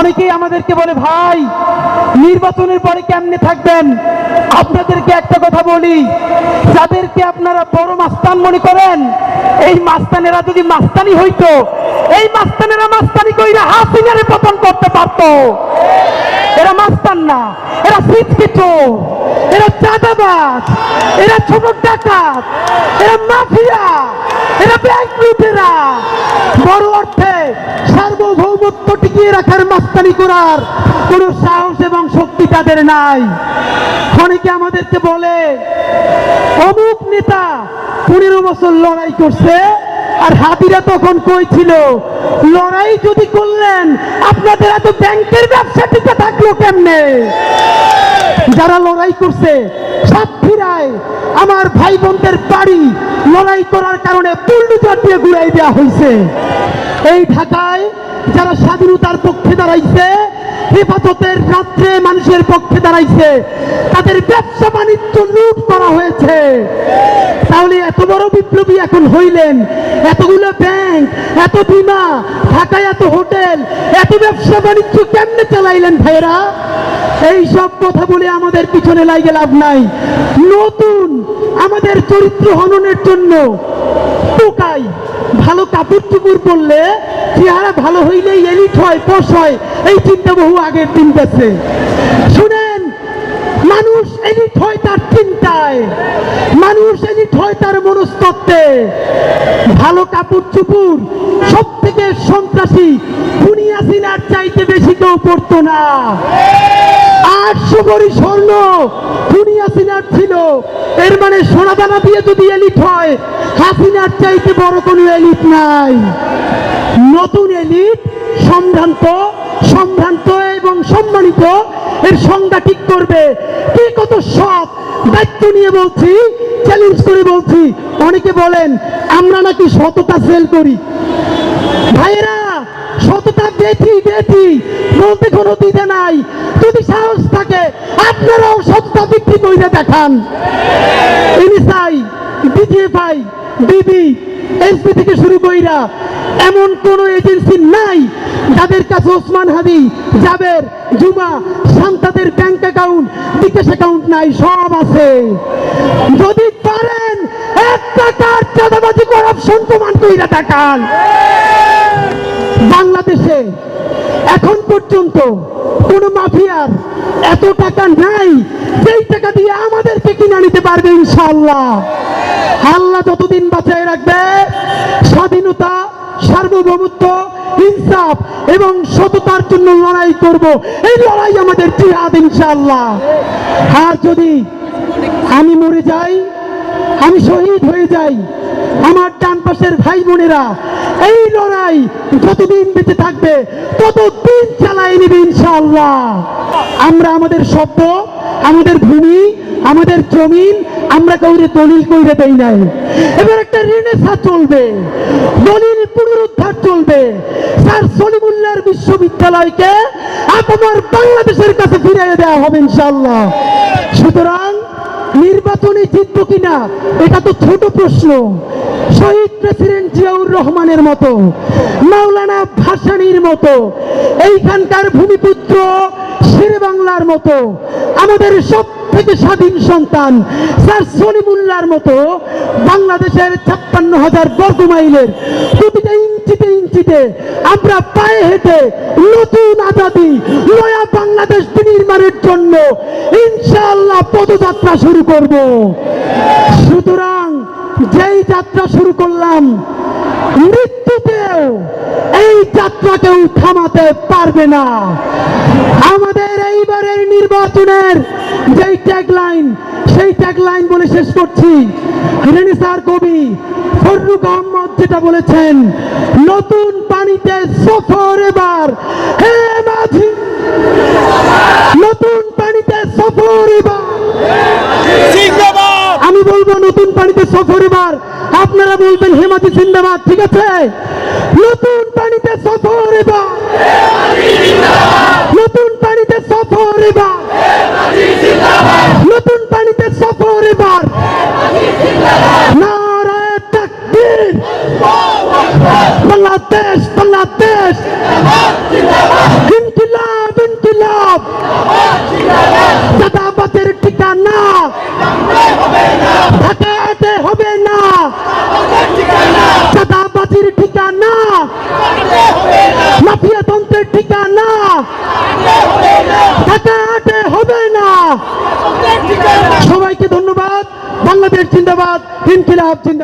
অনেকেই আমাদেরকে বলে, ভাই নির্বাচনের পরে কেমনে থাকবেন? আপনাদেরকে একটা কথা বলি, যাদেরকে আপনারা বড় মাস্তান মনে করেন, এই মাস্তানেরা যদি মাস্তানি হইতো, এই মাস্তানেরা মাস্তানি কইরা হাসিনারে পতন করতে পারতো। এরা মাস্তান না, এরা সিটকে চোর, এরা চাঁদাবাজ, এরা ছোট ডাকাত, এরা মাফিয়া, এরা ব্যাংক লুটেরা। বড় অর্থে সার্বভৌমত্ব টিকিয়ে রাখার মাস্তানি করার কোনো সাহস এবং শক্তি তাদের নাই। অনেকে আমাদেরকে বলে, অমুক নেতা 15 বছর লড়াই করছে, আর হাতিরা তখন কই ছিল? লড়াই যদি করলেন, আপনাদের এত ব্যাংকের ব্যবসা টিকে থাকলো কেমনে? যারা লড়াই করছে, সাতক্ষীরায় আমার ভাই বোনদের বাড়ি লড়াই করার কারণে বুলডোজার দিয়ে ঘুরাই দেওয়া হয়েছে। এই ঢাকায় যারা স্বাধীনতার পক্ষে দাঁড়াইছে, হেফাজতের রাত্রে মানুষের পক্ষে দাঁড়াইছে, তাদের ব্যবসা বাণিজ্য লুট করা হয়েছে। তাহলে এত বড় বিপ্লবী এখন হইলেন, এতগুলো ব্যাংক, এত বীমা, ঢাকায় এত হোটেল, এত ব্যবসা বাণিজ্য কেমনে চালাইলেন ভাইরা? এই সব কথা বলে আমাদের পিছনে লাগে লাভ নাই। নতুন আমাদের চরিত্র হননের জন্য টোকাই, ভালো কাপড় চুপুর পরলে চেহারা ভালো হইলেই এলিট হয়, পশ হয়, এই চিন্তা বহু আগের দিন গেছে। শুনেন, মানুষ এলিট হয় তার চিন্তায়, মানুষ এলিট হয় তার মনস্তত্ত্বে। ভালো কাপড় চুপুর সব থেকে সন্ত্রাসী খুনি হাসিনার চাইতে বেশি কেউ পড়তো না। 800 ভরি স্বর্ণ খুনি হাসিনার ছিল। এর মানে সোনাদানা দিয়ে যদি এলিট হয়, হাসিনার চাইতে বড় কোনো এলিট নাই। নতুন এলিট সম্ভ্রান্ত, সম্ভ্রান্ত এবং সম্মানিত, এর সংজ্ঞা ঠিক করবে। কে কত সৎ, দায়িত্ব নিয়ে বলছি, চ্যালেঞ্জ করে বলছি। অনেকে বলেন আমরা নাকি সততা সেল করি। ভাইয়েরা, সততা বেঠি বেঠি বলতে কোনো দ্বিধা নাই। যদি সাহস থাকে আপনারাও সততা বিক্রি করে দেখান। এনএসআই, ডিজিএফআই, ডিবি, এসপি থেকে শুরু কইরা এমন কোন এজেন্সি নাই যাদের কাছে ওসমান হাদি, জাবের, জুমা, শান্তাদের ব্যাংক অ্যাকাউন্ট, বিকাশ অ্যাকাউন্ট নাই, সব আছে। যদি পারেন 1 টাকার চাঁদাবাজি করাপশন প্রমাণ কইরা দেখান। বাংলাদেশে এখন পর্যন্ত কোন মাফিয়ার এত টাকা নাই যেই টাকা দিয়ে আমাদেরকে কিনে নিতে পারবে। ইনশাআল্লাহ আল্লাহ যতদিন বাঁচায় রাখবে, স্বাধীনতা, সার্বভৌমত্ব, ইনসাফ এবং সততার জন্য লড়াই করব। এই লড়াই আমাদের জিহাদ ইনশাআল্লাহ। আর যদি আমি মরে যাই, আমি শহীদ হয়ে যাই, আমার ডান পাশের ভাই বোনেরা এই লড়াই যতদিন বেঁচে থাকবে ততদিন চালাই নেবে ইনশাআল্লাহ। আমরা আমাদের শব্দ, আমাদের ভূমি, আমাদের জমিন আমরা কাউরে দলিল কইরে দেই নাই। এবার একটা রেনেসাঁ চলবে, দলিল পুনরুদ্ধার চলবে। স্যার সলিমুল্লাহর বিশ্ববিদ্যালয়কে আপনার বাংলাদেশের কাছে ফিরিয়ে দেওয়া হবে ইনশাআল্লাহ। সুতরাং নির্বাচনে জিতব কিনা এটা তো ছোট প্রশ্ন। শহীদ প্রেসিডেন্ট জিয়াউর রহমানের মতো, মাওলানা ভাসানীর মতো, এইখানকার ভূমিপুত্র শেরে বাংলার মতো, আমাদের সব থেকে স্বাধীন সন্তান স্যার সলিমুল্লাহর মতো বাংলাদেশের 56,000 বর্গ মাইলের প্রতিটা ইঞ্চিতে ইঞ্চিতে আমরা পায়ে হেঁটে নতুন আজাদি, নয়া বাংলাদেশ নির্মাণের জন্য ইনশাআল্লাহ পদযাত্রা শুরু করব। সুতরাং যেই যাত্রা শুরু করলাম, মৃত্যুতেও এই যাত্রা কেউ থামাতে পারবে না। আমাদের এইবারের নির্বাচনের যেই ট্যাগলাইন, সেই ট্যাগলাইন বলে শেষ করছি। রেনেসাঁর কবি ফররুখ আহমদ যেটা বলেছেন, নতুন পানিতে সফর এবার, হে মাঝি নতুন পানিতে সফর এবার। আমি বলবো নতুন পানিতে সফর এবার, আপনারা বলবেন হেমাজি জিন্দাবাদ। ঠিক আছে? নতুন পানিতে সফর এবার, নতুন পানিতে সফর এবার, নতুন পানিতে সফর এবার। নারায়ে তাকবীর, বাংলাদেশ বাংলাদেশ, ইনকিলাব ইনকিলাব জিন্দাবাদ।